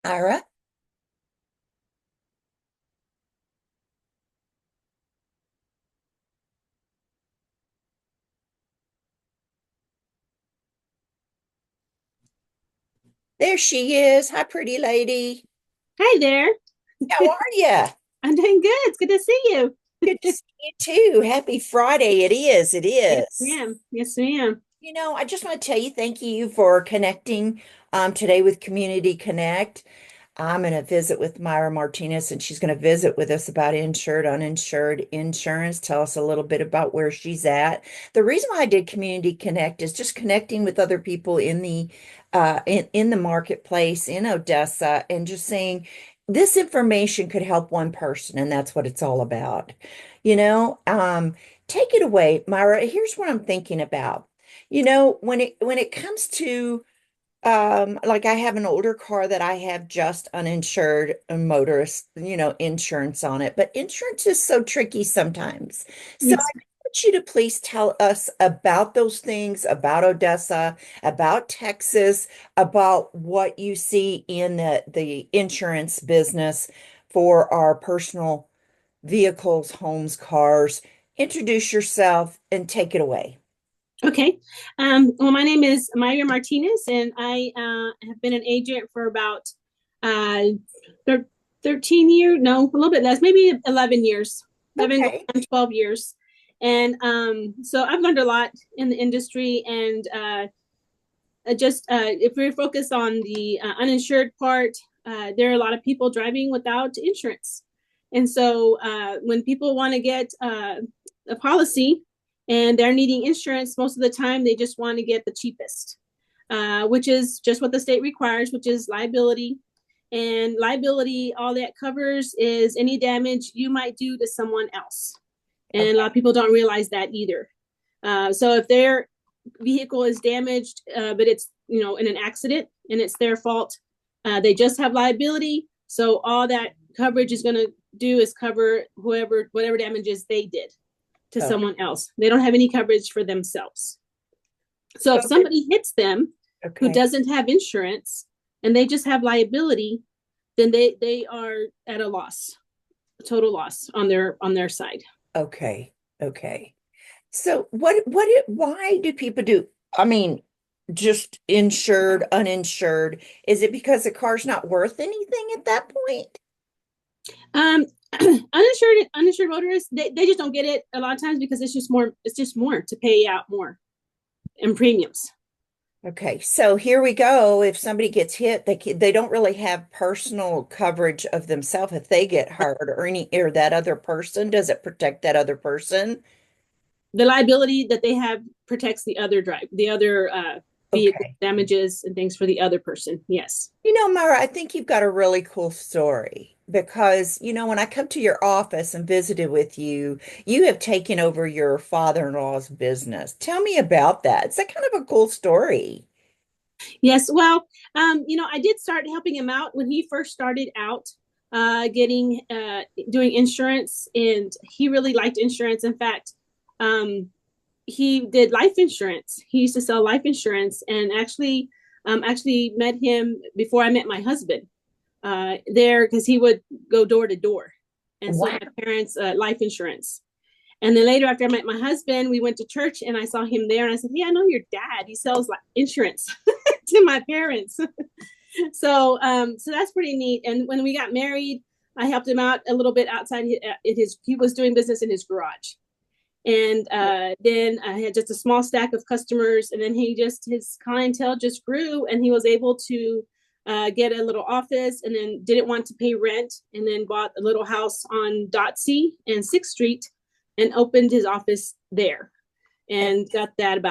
Ira, there she is. Hi, pretty lady. Hi there. How are you? I'm doing good. It's good to see you. Good to see you too. Happy Friday. It is. It Yes, is. ma'am. Yes, ma'am. I just want to tell you thank you for connecting today with Community Connect. I'm going to visit with Myra Martinez, and she's going to visit with us about insured, uninsured insurance. Tell us a little bit about where she's at. The reason why I did Community Connect is just connecting with other people in the marketplace in Odessa, and just saying this information could help one person, and that's what it's all about. You know, um, Take it away, Myra. Here's what I'm thinking about. When it comes to like I have an older car that I have just uninsured motorist, insurance on it, but insurance is so tricky sometimes. So Yes. I want you to please tell us about those things, about Odessa, about Texas, about what you see in the insurance business for our personal vehicles, homes, cars. Introduce yourself and take it away. Okay. Well, my name is Myra Martinez, and I have been an agent for about uh, thir 13 years. No, a little bit less, maybe 11 years. 11 going Okay. on 12 years. And so I've learned a lot in the industry. And just if we're focused on the uninsured part, there are a lot of people driving without insurance. And so when people want to get a policy and they're needing insurance, most of the time they just want to get the cheapest, which is just what the state requires, which is liability. And liability, all that covers is any damage you might do to someone else. And a lot of Okay. people don't realize that either. So if their vehicle is damaged, but it's in an accident and it's their fault, they just have liability. So all that coverage is going to do is cover whatever damages they did to Oh, someone else. They don't have any coverage for themselves. So if okay. somebody hits them who Okay. doesn't have insurance and they just have liability, then they are at a loss, a total loss on their side. Okay. Okay. So why do people do, I mean, just insured, uninsured? Is it because the car's not worth anything at that point? Uninsured motorists, they just don't get it a lot of times because it's just more to pay out more in premiums. Okay. So here we go. If somebody gets hit, they don't really have personal coverage of themselves if they get hurt or that other person. Does it protect that other person? The liability that they have protects the other vehicle Okay. damages and things for the other person. Yes. Mara, I think you've got a really cool story because, when I come to your office and visited with you, you have taken over your father-in-law's business. Tell me about that. It's a kind of a cool story. Yes. Well, I did start helping him out when he first started out, getting doing insurance, and he really liked insurance. In fact, um, he did life insurance. He used to sell life insurance, and actually met him before I met my husband there because he would go door to door and sell Wow. my parents life insurance. And then later, after I met my husband, we went to church and I saw him there and I said, "Hey, I know your dad. He sells like insurance to my parents." So that's pretty neat. And when we got married, I helped him out a little bit outside he was doing business in his garage. And then I had just a small stack of customers, and then his clientele just grew, and he was able to get a little office, and then didn't want to pay rent, and then bought a little house on Dotsey and Sixth Street, and opened his office there, And, and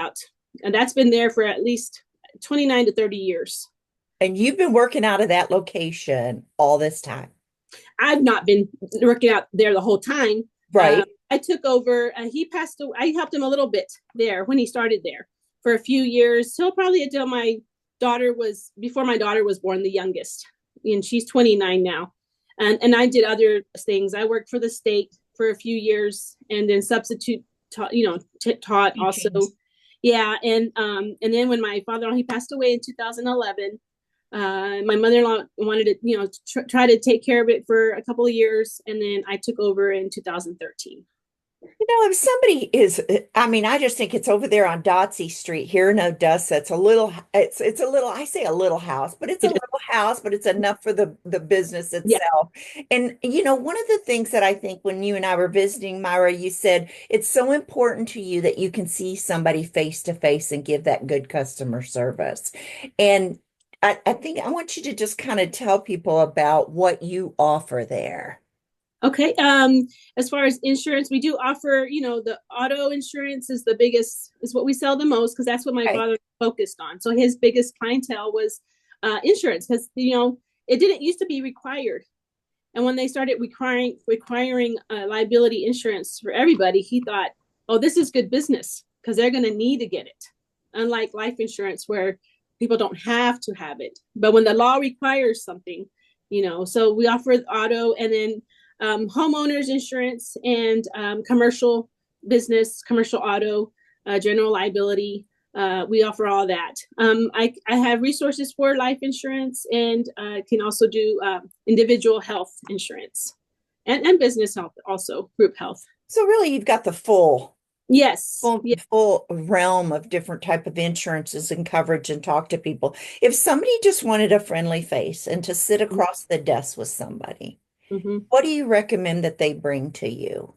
and that's been there for at least 29 to 30 years. and you've been working out of that location all this time, I've not been working out there the whole time. right? I took over. He passed away. I helped him a little bit there when he started there for a few years. So probably until before my daughter was born, the youngest, and she's 29 now. And I did other things. I worked for the state for a few years, and then substitute taught, taught also. Teachings. Yeah, and then when my father he passed away in 2011, My mother-in-law wanted to, try to take care of it for a couple of years, and then I took over in 2013. If somebody is, I mean, I just think it's over there on Dotsey Street here in Odessa. It's a little, I say a little house, but it's a It, little house, but it's enough for the business yeah. itself. And one of the things that I think when you and I were visiting, Myra, you said it's so important to you that you can see somebody face to face and give that good customer service. And I think I want you to just kind of tell people about what you offer there. Okay. As far as insurance, we do offer, the auto insurance is the biggest, is what we sell the most because that's what my Okay. father focused on. So his biggest clientele was insurance because, it didn't used to be required. And when they started requiring liability insurance for everybody, he thought, oh, this is good business because they're going to need to get it. Unlike life insurance where people don't have to have it. But when the law requires something, so we offer auto and then homeowners insurance and commercial business, commercial auto, general liability. We offer all that. I have resources for life insurance and can also do individual health insurance and business health, also group health. So really, you've got the full. Yes. full Yeah. full realm of different type of insurances and coverage and talk to people. If somebody just wanted a friendly face and to sit across the desk with somebody, Mm-hmm. what do you recommend that they bring to you?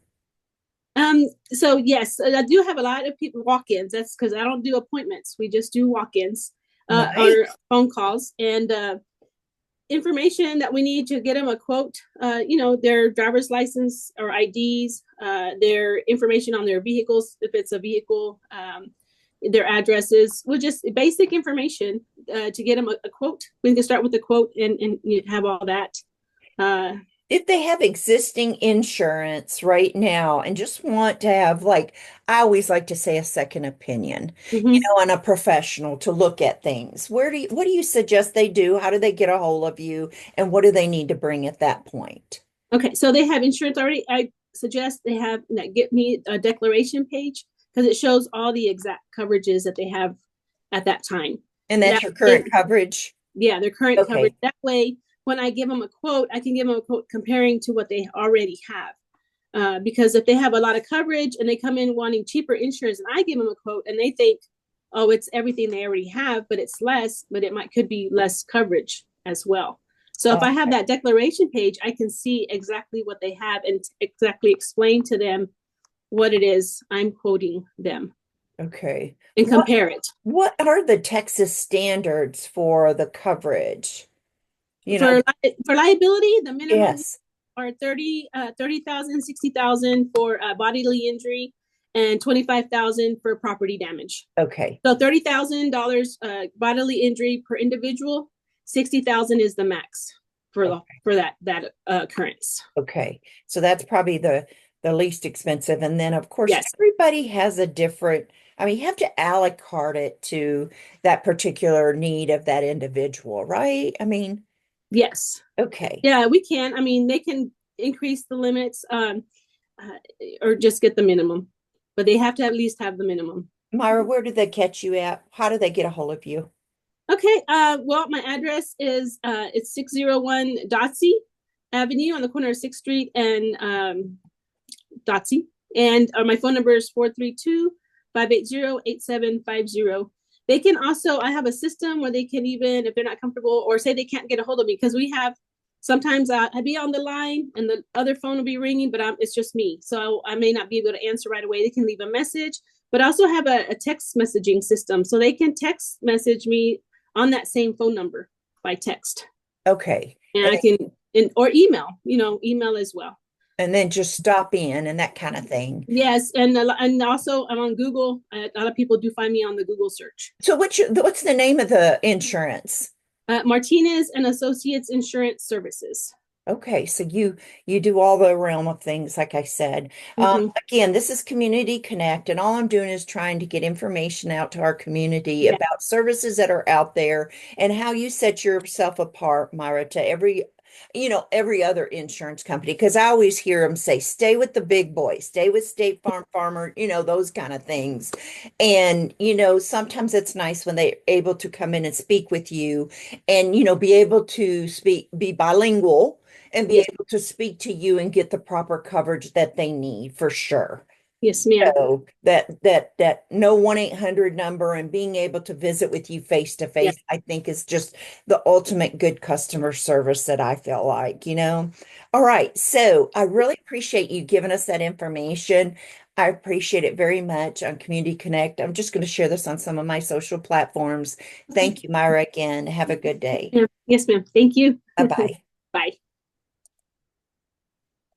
So yes, I do have a lot of people walk-ins. That's because I don't do appointments. We just do walk-ins or Nice. phone calls and information that we need to get them a quote. Their driver's license or IDs, their information on their vehicles, if it's a vehicle, their addresses. Well, just basic information to get them a quote. We can start with the quote and you have all that. Uh, If they have existing insurance right now and just want to have, like, I always like to say a second opinion, mhm. on a professional to look at things, what do you suggest they do? How do they get a hold of you? And what do they need to bring at that point? Okay, so they have insurance already. I suggest they have that get me a declaration page because it shows all the exact coverages that they have at that time. And that's That your way, current coverage? yeah, their current coverage. Okay. That way, when I give them a quote, I can give them a quote comparing to what they already have. Because if they have a lot of coverage and they come in wanting cheaper insurance, and I give them a quote and they think, oh, it's everything they already have, but it's less, but it could be less coverage as well. So if I have Okay. that declaration page, I can see exactly what they have and exactly explain to them what it is I'm quoting them Okay. and What compare it. what are the Texas standards for the coverage? You know, For for liability, the minimum yes. are 30,000, 60,000 for bodily injury and 25,000 for property damage. Okay. So $30,000 bodily injury per individual, 60,000 is the max for Okay. that occurrence. Okay. So that's probably the least expensive. And then of course Yes. everybody has a different, I mean, you have to a la carte it to that particular need of that individual, right? I mean, Yes. okay. Yeah, we can. I mean, they can increase the limits uh, or just get the minimum, but they have to at least have the minimum. Myra, where did they catch you at? How do they get a hold of you? Okay. Well, my address is it's 601 Dotsey Avenue on the corner of 6th Street and Dotsey. And my phone number is 432-580-8750. They can also, I have a system where they can even, if they're not comfortable or say they can't get a hold of me, because we have sometimes I'd be on the line and the other phone will be ringing, but it's just me. So I may not be able to answer right away. They can leave a message, but I also have a text messaging system. So they can text message me on that same phone number by text. Okay. And And, I can, or email, email as well. and then just stop in and that kind of thing. Yes, and also I'm on Google. A lot of people do find me on the Google search. So what's the name of the insurance? Martinez and Associates Insurance Services. Okay, so you do all the realm of things, like I said. Mm-hmm. Again, this is Community Connect, and all I'm doing is trying to get information out to our community Yeah. about services that are out there and how you set yourself apart, Myra, to every other insurance company, because I always hear them say, stay with the big boys, stay with State Farm, Farmer, those kind of things. And, sometimes it's nice when they're able to come in and speak with you and, be able to be bilingual and be Yes, able to speak to you and get the proper coverage that they need for sure. yes, ma'am. So that no 1-800 number and being able to visit with you face to Yes, face, I think is just the ultimate good customer service that I feel like. All right. So I really appreciate you giving us that information. I appreciate it very much on Community Connect. I'm just going to share this on some of my social platforms. okay. Thank you, Myra, again. Have a good day. Yeah. Yes, ma'am. Thank you. Bye-bye. Bye.